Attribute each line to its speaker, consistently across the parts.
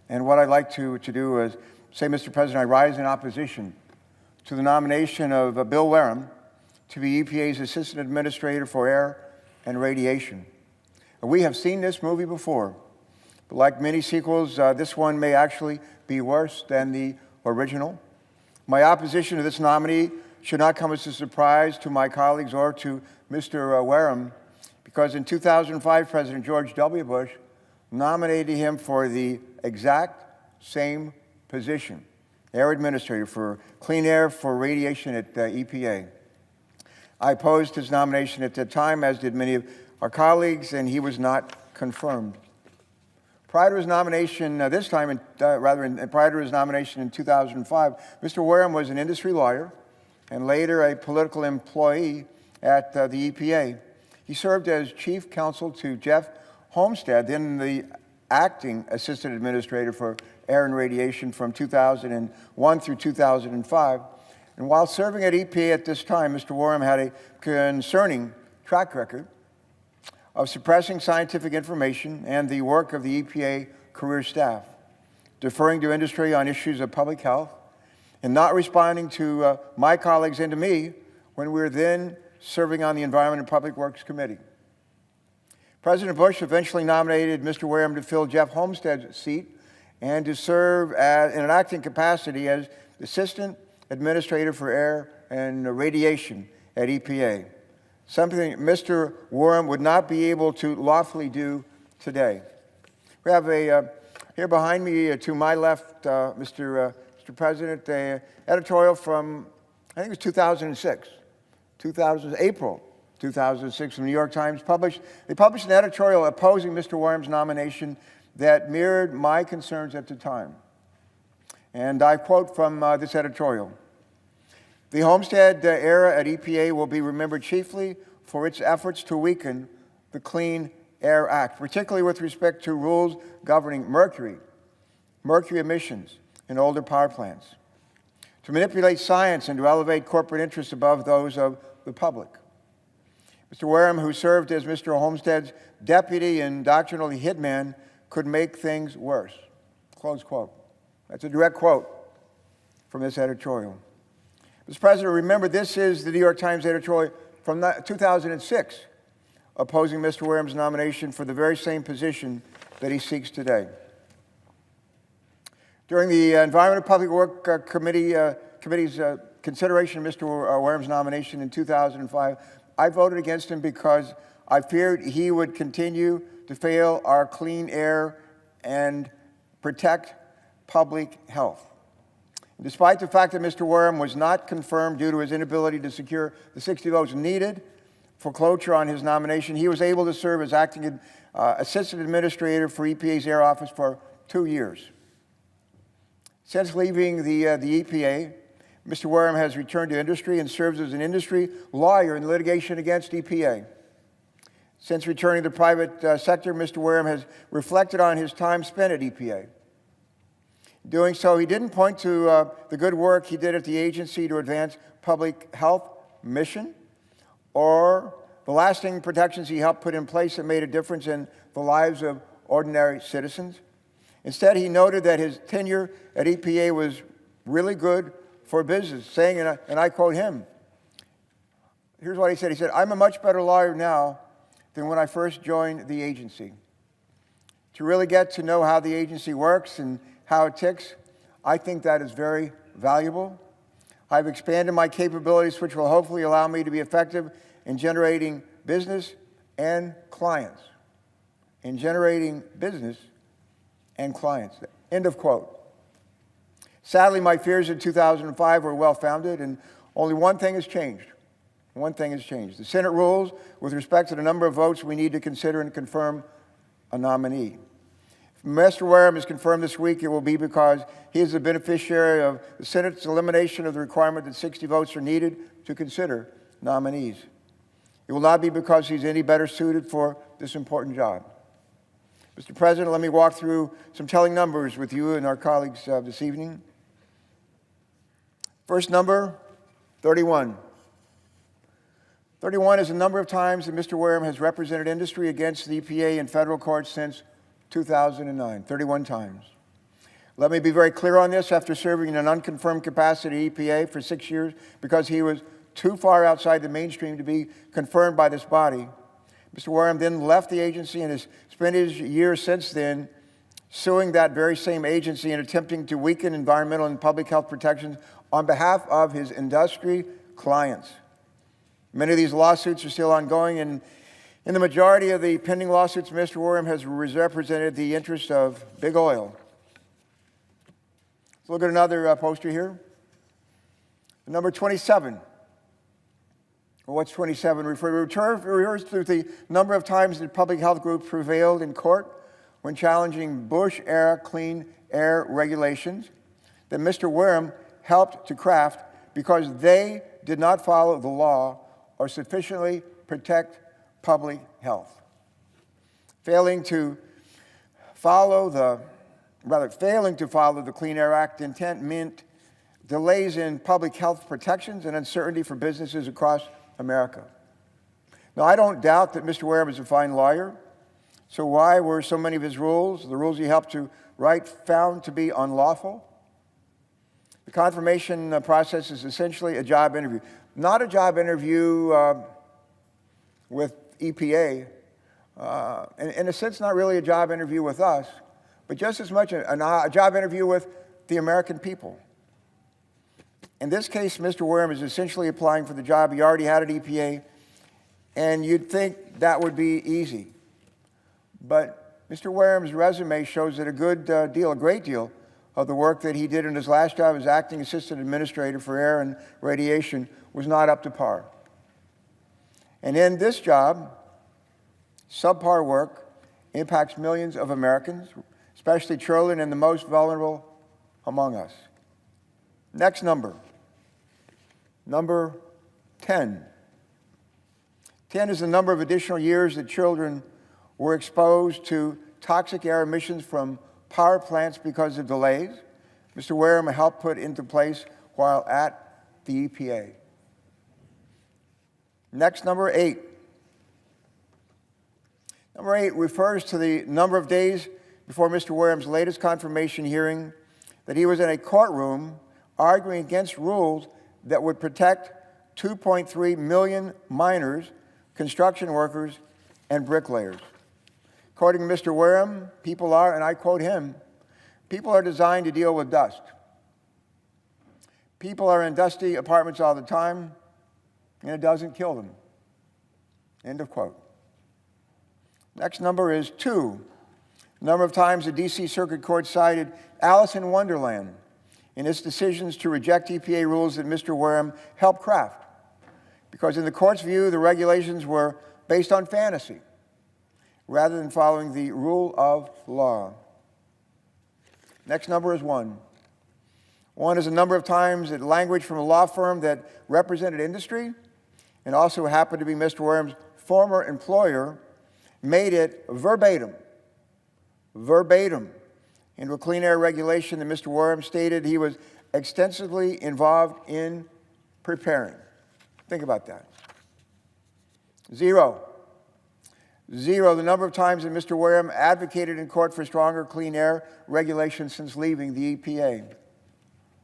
Speaker 1: And what I'd like to do is say, Mr. President, I rise in opposition to the nomination of Bill Wehrum to be EPA's Assistant Administrator for Air and Radiation. We have seen this movie before, but like many sequels, this one may actually be worse than the original. My opposition to this nominee should not come as a surprise to my colleagues or to Mr. Wehrum, because in 2005, President George W. Bush nominated him for the exact same position, Air Administrator for Clean Air for Radiation at EPA. I opposed his nomination at the time, as did many of our colleagues, and he was not confirmed. Prior to his nomination prior to his nomination in 2005, Mr. Wehrum was an industry lawyer and later a political employee at the EPA. He served as chief counsel to Jeff Homestead, then the acting assistant administrator for air and radiation from 2001 through 2005. And while serving at EPA at this time, Mr. Wehrum had a concerning track record of suppressing scientific information and the work of the EPA career staff, deferring to industry on issues of public health, and not responding to my colleagues and to me when we were then serving on the Environment and Public Works Committee. President Bush eventually nominated Mr. Wehrum to fill Jeff Homestead's seat and to serve in an acting capacity as Assistant Administrator for Air and Radiation at EPA, something Mr. Wehrum would not be able to lawfully do today. We have here behind me to my left, Mr. President, an editorial from, I think it was 2006, April 2006, the New York Times they published an editorial opposing Mr. Wehram's nomination that mirrored my concerns at the time. And I quote from this editorial: "The Homestead era at EPA will be remembered chiefly for its efforts to weaken the Clean Air Act, particularly with respect to rules governing mercury emissions in older power plants, to manipulate science and to elevate corporate interests above those of the public. Mr. Wehrum, who served as Mr. Homestead's deputy and doctrinal hitman, could make things worse." Close quote. That's a direct quote from this editorial. Mr. President, remember, this is the New York Times editorial from 2006, opposing Mr. Wehram's nomination for the very same position that he seeks today. During the Environment and Public Works Committee's consideration of Mr. Wehram's nomination in 2005, I voted against him because I feared he would continue to fail our clean air and protect public health. Despite the fact that Mr. Wehrum was not confirmed due to his inability to secure the 60 votes needed for cloture on his nomination, he was able to serve as acting assistant administrator for EPA's Air Office for 2 years. Since leaving the EPA, Mr. Wehrum has returned to industry and serves as an industry lawyer in litigation against EPA. Since returning to the private sector, Mr. Wehrum has reflected on his time spent at EPA. Doing so, he didn't point to the good work he did at the agency to advance public health mission or the lasting protections he helped put in place that made a difference in the lives of ordinary citizens. Instead, he noted that his tenure at EPA was really good for business, saying, and I quote him, here's what he said. He said, "I'm a much better lawyer now than when I first joined the agency. To really get to know how the agency works and how it ticks, I think that is very valuable. I've expanded my capabilities, which will hopefully allow me to be effective in generating business and clients." In generating business and clients. End of quote. Sadly, my fears in 2005 were well-founded, and only one thing has changed. One thing has changed. The Senate rules with respect to the number of votes we need to consider and confirm a nominee. If Mr. Wehrum is confirmed this week, it will be because he is the beneficiary of the Senate's elimination of the requirement that 60 votes are needed to consider nominees. It will not be because he's any better suited for this important job. Mr. President, let me walk through some telling numbers with you and our colleagues this evening. First number, 31. 31 is the number of times that Mr. Wehrum has represented industry against the EPA in federal courts since 2009, 31 times. Let me be very clear on this. After serving in an unconfirmed capacity at EPA for 6 years because he was too far outside the mainstream to be confirmed by this body, Mr. Wehrum then left the agency and has spent his years since then suing that very same agency and attempting to weaken environmental and public health protections on behalf of his industry clients. Many of these lawsuits are still ongoing, and in the majority of the pending lawsuits, Mr. Wehrum has represented the interests of big oil. Let's look at another poster here. Number 27. Well, what's 27? Refers to the number of times that public health groups prevailed in court when challenging Bush-era clean air regulations that Mr. Wehrum helped to craft because they did not follow the law or sufficiently protect public health. Failing to follow the Clean Air Act intent meant delays in public health protections and uncertainty for businesses across America. Now, I don't doubt that Mr. Wehrum is a fine lawyer, so why were so many of his rules, the rules he helped to write, found to be unlawful? The confirmation process is essentially a job interview. Not a job interview with EPA, in a sense, not really a job interview with us, but just as much a job interview with the American people. In this case, Mr. Wehrum is essentially applying for the job he already had at EPA, and you'd think that would be easy. But Mr. Wehrum's resume shows that a great deal of the work that he did in his last job as acting assistant administrator for air and radiation was not up to par. And in this job, subpar work impacts millions of Americans, especially children and the most vulnerable among us. Next number 10. 10 is the number of additional years that children were exposed to toxic air emissions from power plants because of delays Mr. Wehrum helped put into place while at the EPA. Next, number 8. Number 8 refers to the number of days before Mr. Wehrum's latest confirmation hearing that he was in a courtroom arguing against rules that would protect 2.3 million miners, construction workers, and bricklayers. According to Mr. Wehrum, people are, and I quote him, people are designed to deal with dust. People are in dusty apartments all the time, and it doesn't kill them. End of quote. Next number is 2. The number of times the D.C. Circuit Court cited Alice in Wonderland in its decisions to reject EPA rules that Mr. Wehrum helped craft, because in the court's view, the regulations were based on fantasy rather than following the rule of law. Next number is 1. 1 is the number of times that language from a law firm that represented industry and also happened to be Mr. Wehrum's former employer made it verbatim into a clean air regulation that Mr. Wehrum stated he was extensively involved in preparing. Think about that. 0. The number of times that Mr. Wehrum advocated in court for stronger clean air regulations since leaving the EPA.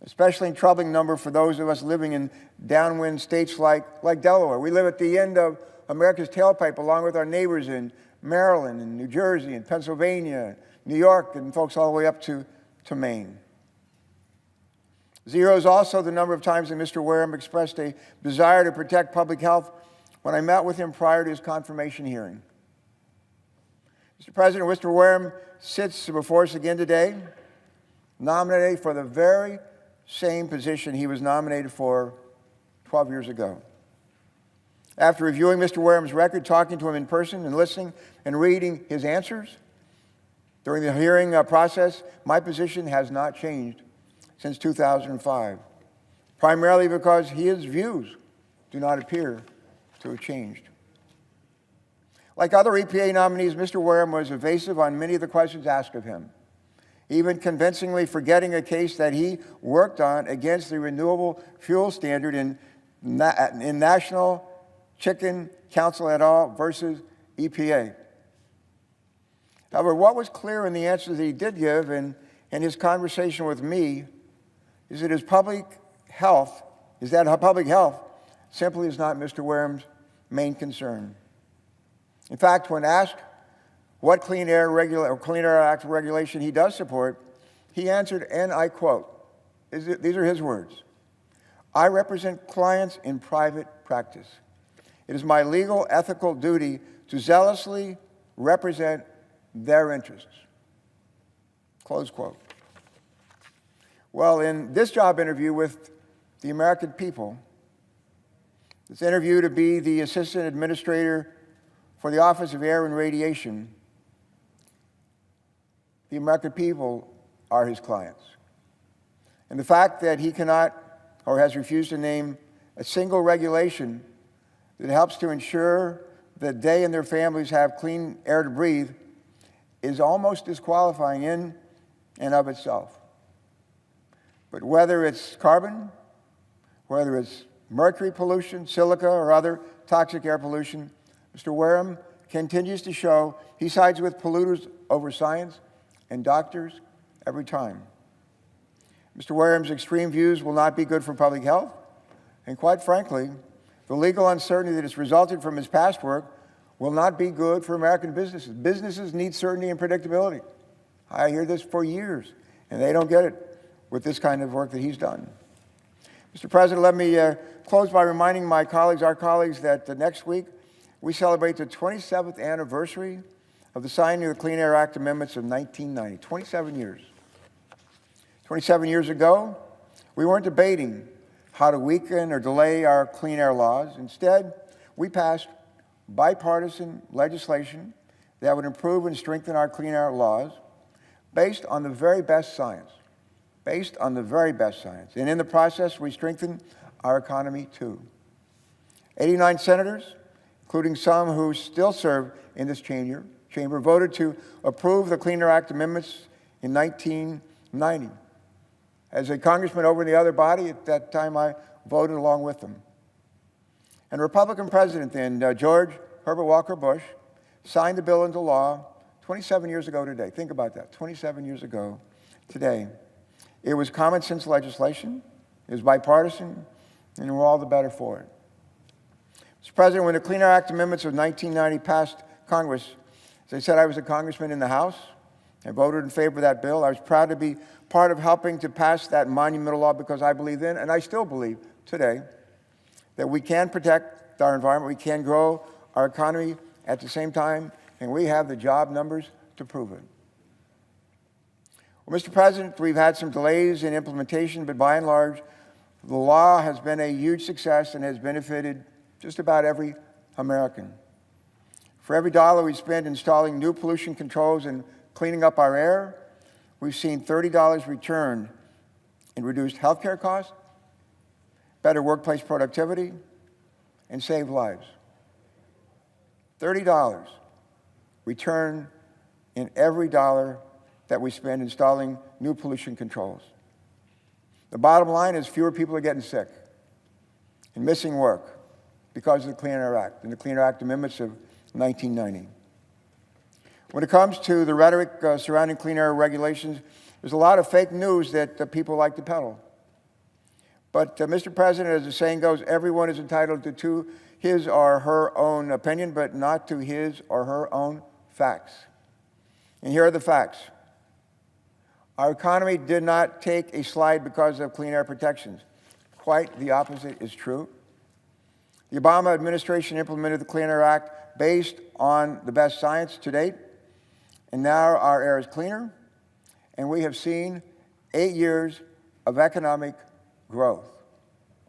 Speaker 1: Especially a troubling number for those of us living in downwind states like Delaware. We live at the end of America's tailpipe along with our neighbors in Maryland and New Jersey and Pennsylvania, New York, and folks all the way up to Maine. 0 is also the number of times that Mr. Wehrum expressed a desire to protect public health when I met with him prior to his confirmation hearing. Mr. President, Mr. Wehrum sits before us again today, nominated for the very same position he was nominated for 12 years ago. After reviewing Mr. Wehrum's record, talking to him in person and listening and reading his answers during the hearing process, my position has not changed since 2005, primarily because his views do not appear to have changed. Like other EPA nominees, Mr. Wehrum was evasive on many of the questions asked of him, even convincingly forgetting a case that he worked on against the renewable fuel standard in National Chicken Council et al. Versus EPA. However, what was clear in the answers that he did give and and his conversation with me is that public health simply is not Mr. Wehrum's main concern. In fact, when asked what Clean Air Act regulation he does support, he answered, and I quote, these are his words, "I represent clients in private practice. It is my legal, ethical duty to zealously represent their interests." Close quote. Well, in this job interview with the American people, this interview to be the Assistant Administrator for the Office of Air and Radiation, the American people are his clients. And the fact that he cannot or has refused to name a single regulation that helps to ensure that they and their families have clean air to breathe is almost disqualifying in and of itself. But whether it's carbon, whether it's mercury pollution, silica, or other toxic air pollution, Mr. Wehrum continues to show he sides with polluters over science and doctors every time. Mr. Wehrum's extreme views will not be good for public health, and quite frankly, the legal uncertainty that has resulted from his past work will not be good for American businesses. Businesses need certainty and predictability. I hear this for years, and they don't get it with this kind of work that he's done. Mr. President, let me close by reminding our colleagues, that next week we celebrate the 27th anniversary of the signing of the Clean Air Act amendments of 1990, 27 years. 27 years ago, we weren't debating how to weaken or delay our clean air laws. Instead, we passed bipartisan legislation that would improve and strengthen our clean air laws based on the very best science. And in the process, we strengthened our economy too. 89 senators, including some who still serve in this chamber, voted to approve the Clean Air Act amendments in 1990. As a congressman over in the other body, at that time I voted along with them. And Republican President then, George Herbert Walker Bush, signed the bill into law 27 years ago today. Think about that, 27 years ago today. It was common sense legislation, it was bipartisan, and we're all the better for it. Mr. President, when the Clean Air Act amendments of 1990 passed Congress, as I said, I was a congressman in the House. I voted in favor of that bill. I was proud to be part of helping to pass that monumental law because I believe then, and I still believe today, that we can protect our environment, we can grow our economy at the same time, and we have the job numbers to prove it. Well, Mr. President, we've had some delays in implementation, but by and large, the law has been a huge success and has benefited just about every American. For every dollar we spend installing new pollution controls and cleaning up our air, we've seen $30 returned in reduced healthcare costs, better workplace productivity, and saved lives. $30 return in every dollar that we spend installing new pollution controls. The bottom line is fewer people are getting sick and missing work because of the Clean Air Act and the Clean Air Act amendments of 1990. When it comes to the rhetoric surrounding clean air regulations, there's a lot of fake news that people like to peddle. But, Mr. President, as the saying goes, everyone is entitled to his or her own opinion, but not to his or her own facts. And here are the facts. Our economy did not take a slide because of clean air protections. Quite the opposite is true. The Obama administration implemented the Clean Air Act based on the best science to date, and now our air is cleaner, and we have seen 8 years of economic growth.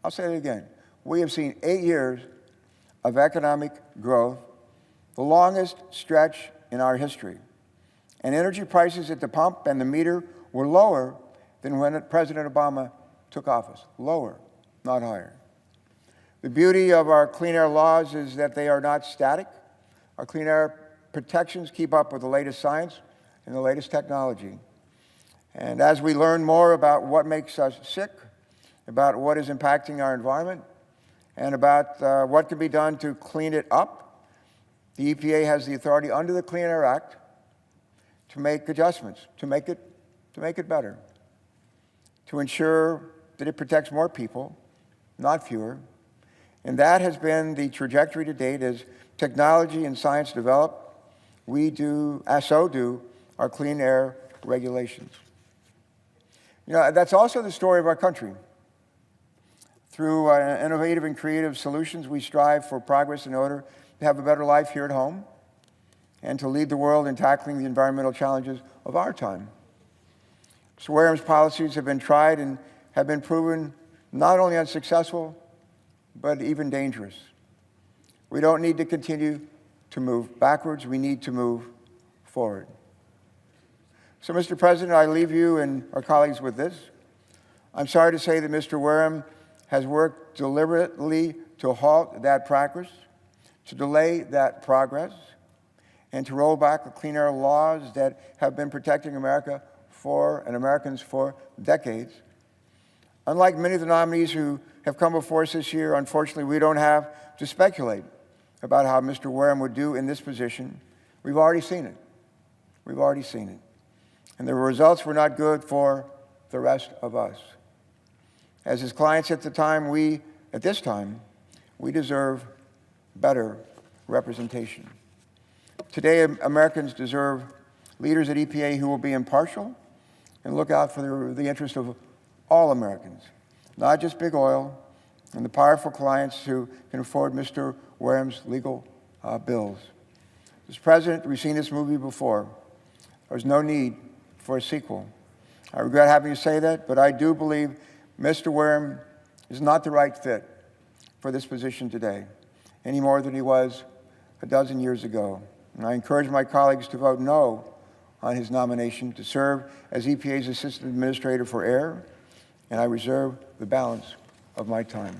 Speaker 1: I'll say it again. We have seen 8 years of economic growth, the longest stretch in our history. And energy prices at the pump and the meter were lower than when President Obama took office. Lower, not higher. The beauty of our clean air laws is that they are not static. Our clean air protections keep up with the latest science and the latest technology. And as we learn more about what makes us sick, about what is impacting our environment, and about what can be done to clean it up, the EPA has the authority under the Clean Air Act to make adjustments, to make it to make it better, to ensure that it protects more people, not fewer. And that has been the trajectory to date. As technology and science develop, so do our clean air regulations. That's also the story of our country. Through innovative and creative solutions, we strive for progress in order to have a better life here at home and to lead the world in tackling the environmental challenges of our time. Mr. Wehrum's policies have been tried and have been proven not only unsuccessful, but even dangerous. We don't need to continue to move backwards. We need to move forward. So, Mr. President, I leave you and our colleagues with this. I'm sorry to say that Mr. Wehrum has worked deliberately to halt that progress, to delay that progress, and to roll back the clean air laws that have been protecting America and Americans for decades. Unlike many of the nominees who have come before us this year, unfortunately, we don't have to speculate about how Mr. Wehrum would do in this position. We've already seen it. We've already seen it. And the results were not good for the rest of us. As his clients at this time, we deserve better representation. Today, Americans deserve leaders at EPA who will be impartial and look out for the interest of all Americans, not just big oil and the powerful clients who can afford Mr. Wehrum's legal bills. Mr. President, we've seen this movie before. There's no need for a sequel. I regret having to say that, but I do believe Mr. Wehrum is not the right fit for this position today, any more than he was a dozen years ago. And I encourage my colleagues to vote no on his nomination to serve as EPA's Assistant Administrator for Air, and I reserve the balance of my time.